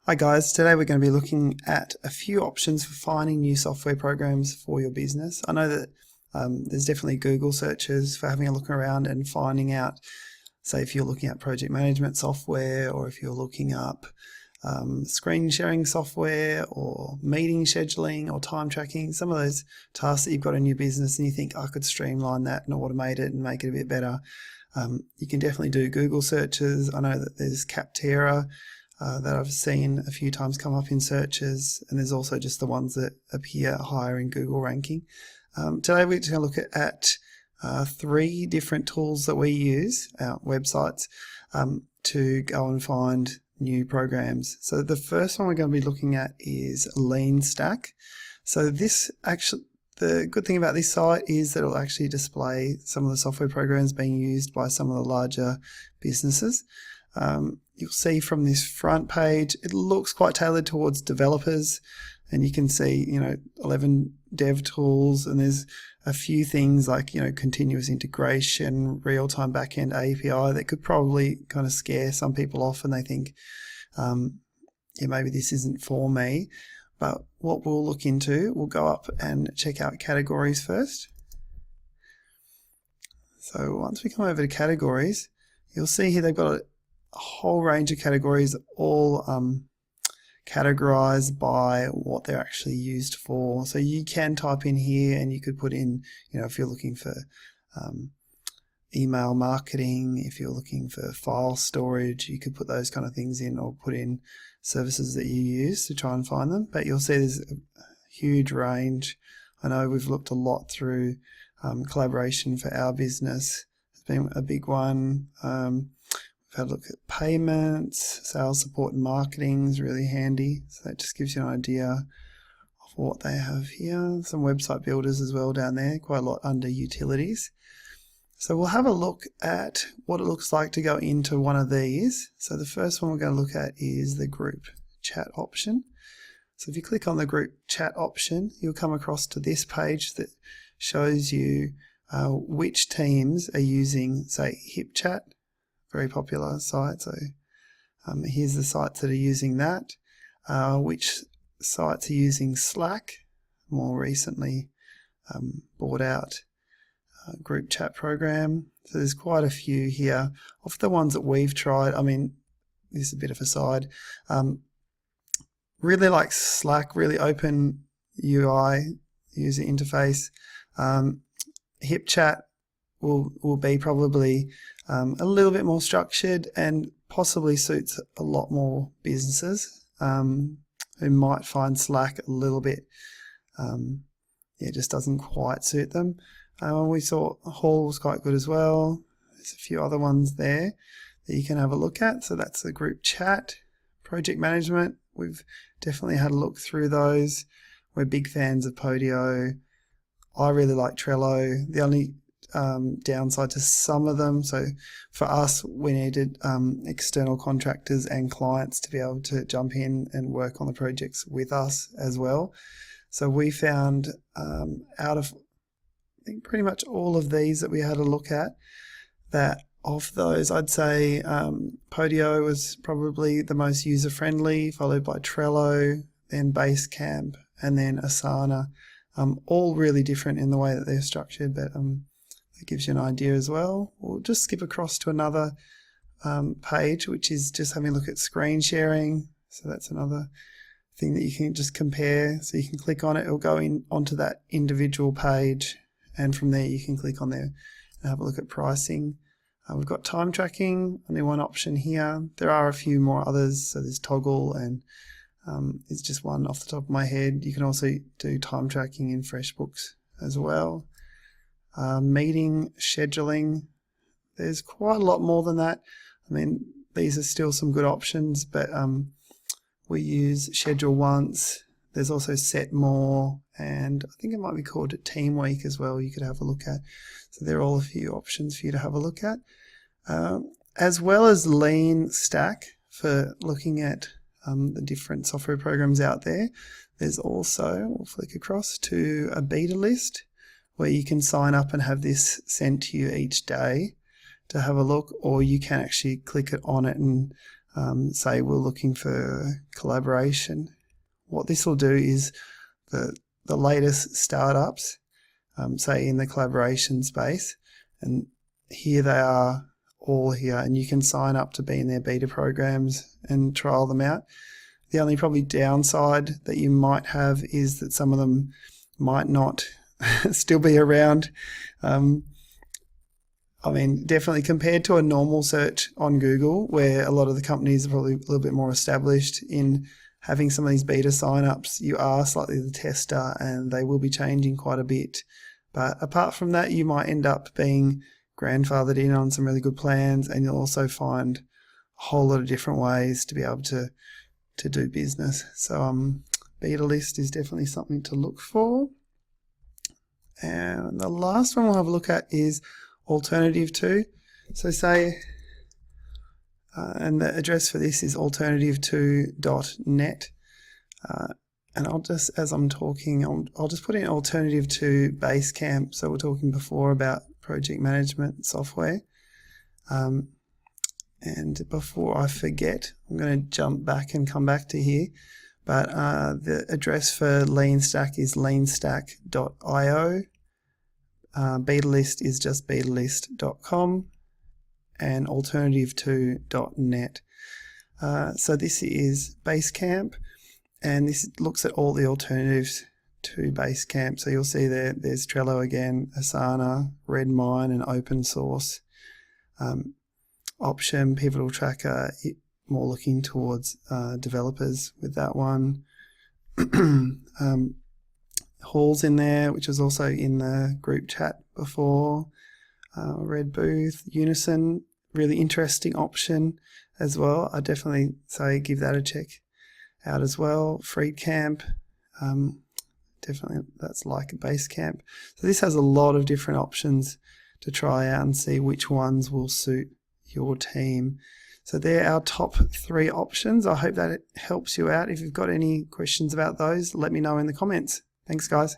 Hi guys, today we're going to be looking at a few options for finding new software programs for your business. I know that there's definitely Google searches for having a look around and finding out, say if you're looking at project management software or if you're looking up screen sharing software or meeting scheduling or time tracking, some of those tasks that you've got in your business and you think I could streamline that and automate it and make it a bit better. You can definitely do Google searches. I know that there's Capterra that I've seen a few times come up in searches, and there's also just the ones that appear higher in Google ranking. Today we're just going to look at 3 different tools that we use, our websites, to go and find new programs. So the first one we're going to be looking at is Leanstack. So this actually, the good thing about this site is that it'll actually display some of the software programs being used by some of the larger businesses. You'll see from this front page, it looks quite tailored towards developers, and you can see, 11 dev tools, and there's a few things like, continuous integration, real-time backend API that could probably kind of scare some people off, and they think, maybe this isn't for me. But what we'll look into, we'll go up and check out categories first. So once we come over to categories, you'll see here they've got a whole range of categories, all categorized by what they're actually used for. So you can type in here and you could put in, if you're looking for email marketing, if you're looking for file storage, you could put those kind of things in, or put in services that you use to try and find them. But you'll see there's a huge range. I know we've looked a lot through collaboration for our business. It's been a big one. We've had a look at payments, sales support and marketing is really handy. So that just gives you an idea of what they have here. Some website builders as well down there, quite a lot under utilities. So we'll have a look at what it looks like to go into one of these. So the first one we're going to look at is the group chat option. So if you click on the group chat option, you'll come across to this page that shows you which teams are using, say, HipChat. Very popular site. So here's the sites that are using that. Which sites are using Slack? More recently bought out group chat program. So there's quite a few here. Of the ones that we've tried, this is a bit of a side. Really like Slack, really open UI, user interface. HipChat will be probably a little bit more structured and possibly suits a lot more businesses who might find Slack a little bit, it just doesn't quite suit them. We saw Hall was quite good as well. There's a few other ones there that you can have a look at. So that's the group chat. Project management, we've definitely had a look through those. We're big fans of Podio. I really like Trello. The only downside to some of them, so for us we needed external contractors and clients to be able to jump in and work on the projects with us as well. So we found out of, I think, pretty much all of these that we had a look at, that of those I'd say Podio was probably the most user-friendly, followed by Trello, then Basecamp, and then Asana. All really different in the way that they're structured, but it gives you an idea as well. We'll just skip across to another page, which is just having a look at screen sharing. So that's another thing that you can just compare. So you can click on it, it'll go in onto that individual page, and from there you can click on there and have a look at pricing. We've got time tracking, only one option here. There are a few more others, so there's Toggle, and it's just one off the top of my head. You can also do time tracking in FreshBooks as well. Meeting scheduling, there's quite a lot more than that. These are still some good options, but we use Schedule Once. There's also Set More, and I think it might be called Team Week as well, you could have a look at. So they're all a few options for you to have a look at. As well as Leanstack for looking at the different software programs out there. There's also, we'll flick across to a BetaList, where you can sign up and have this sent to you each day to have a look, or you can actually click it on it and say we're looking for collaboration. What this will do is the latest startups, say in the collaboration space, and here they are all here, and you can sign up to be in their beta programs and trial them out. The only probably downside that you might have is that some of them might not still be around. I mean, definitely compared to a normal search on Google, where a lot of the companies are probably a little bit more established in having some of these beta signups, you are slightly the tester and they will be changing quite a bit. But apart from that, you might end up being grandfathered in on some really good plans, and you'll also find a whole lot of different ways to be able to do business. So BetaList is definitely something to look for. And the last one we'll have a look at is alternativeTo. So say, and the address for this is alternativeTo.net. And I'll just, as I'm talking, I'll just put in alternativeTo Basecamp. So we're talking before about project management software. And before I forget, I'm going to jump back and come back to here. But the address for Leanstack is leanstack.io. BetaList is just betalist.com, and alternativeTo.net. So this is Basecamp, and this looks at all the alternatives to Basecamp. So you'll see there's Trello again, Asana, Redmine, and open source. Option, Pivotal Tracker, more looking towards developers with that one. Hall's in there, which was also in the group chat before. Red Booth, Unison, really interesting option as well. I definitely say give that a check out as well. Freecamp, definitely that's like a Basecamp. So this has a lot of different options to try out and see which ones will suit your team. So they're our top 3 options. I hope that it helps you out. If you've got any questions about those, let me know in the comments. Thanks, guys.